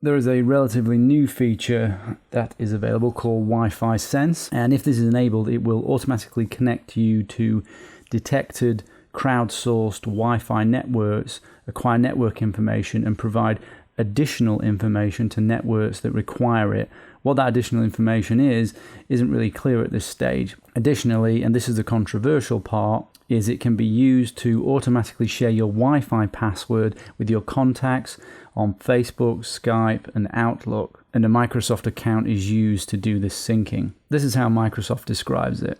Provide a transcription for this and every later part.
There is a relatively new feature that is available called Wi-Fi Sense, and if this is enabled, it will automatically connect you to detected crowdsourced Wi-Fi networks, acquire network information, and provide additional information to networks that require it. What that additional information isn't really clear at this stage. Additionally, and this is the controversial part, is it can be used to automatically share your Wi-Fi password with your contacts on Facebook, Skype, and Outlook, and a Microsoft account is used to do this syncing. This is how Microsoft describes it.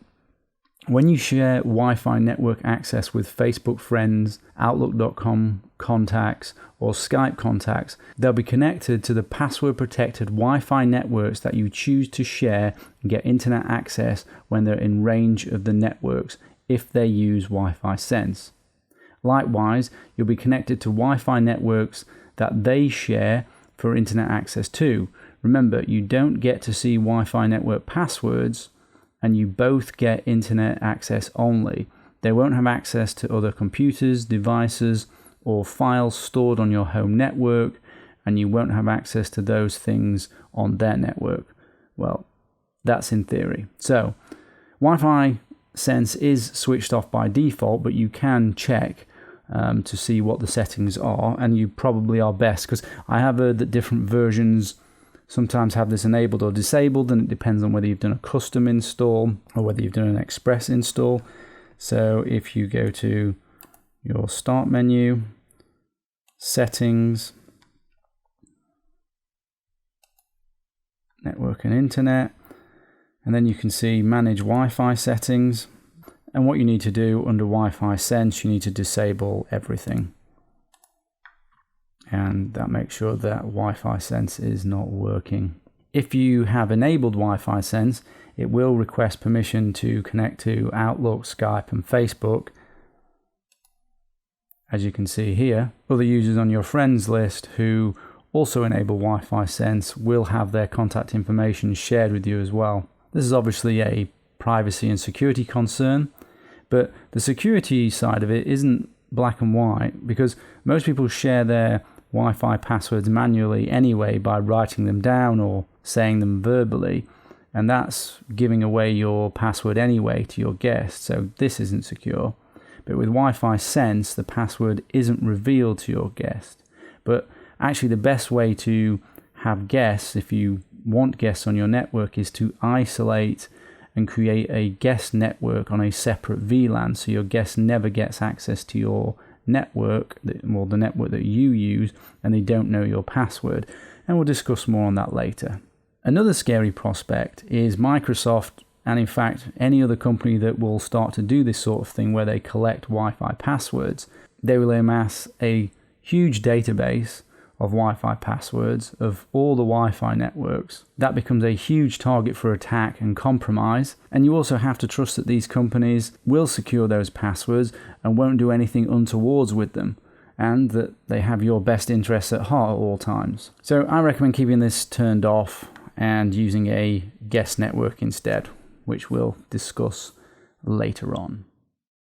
When you share Wi-Fi network access with Facebook friends, Outlook.com contacts, or Skype contacts, they'll be connected to the password-protected Wi-Fi networks that you choose to share and get internet access when they're in range of the networks, if they use Wi-Fi Sense. Likewise, you'll be connected to Wi-Fi networks that they share for internet access too. Remember, you don't get to see Wi-Fi network passwords, and you both get internet access only. They won't have access to other computers, devices, or files stored on your home network, and you won't have access to those things on their network. Well, that's in theory. So, Wi-Fi Sense is switched off by default, but you can check to see what the settings are, and you probably are best, because I have heard that different versions sometimes have this enabled or disabled, and it depends on whether you've done a custom install or whether you've done an express install. So if you go to your start menu, settings, network and internet, and then you can see manage Wi-Fi settings. And what you need to do under Wi-Fi Sense, you need to disable everything. And that makes sure that Wi-Fi Sense is not working. If you have enabled Wi-Fi Sense, it will request permission to connect to Outlook, Skype, and Facebook. As you can see here, other users on your friends list who also enable Wi-Fi Sense will have their contact information shared with you as well. This is obviously a privacy and security concern, but the security side of it isn't black and white, because most people share their Wi-Fi passwords manually anyway by writing them down or saying them verbally, and that's giving away your password anyway to your guests, so this isn't secure. But with Wi-Fi Sense, the password isn't revealed to your guest. But actually the best way to have guests, if you want guests on your network, is to isolate and create a guest network on a separate VLAN, so your guest never gets access to your network, or the network that you use, and they don't know your password. And we'll discuss more on that later. Another scary prospect is Microsoft, and in fact any other company that will start to do this sort of thing where they collect Wi-Fi passwords. They will amass a huge database of Wi-Fi passwords of all the Wi-Fi networks. That becomes a huge target for attack and compromise, and you also have to trust that these companies will secure those passwords and won't do anything untowards with them, and that they have your best interests at heart at all times. So I recommend keeping this turned off and using a guest network instead, which we'll discuss later on.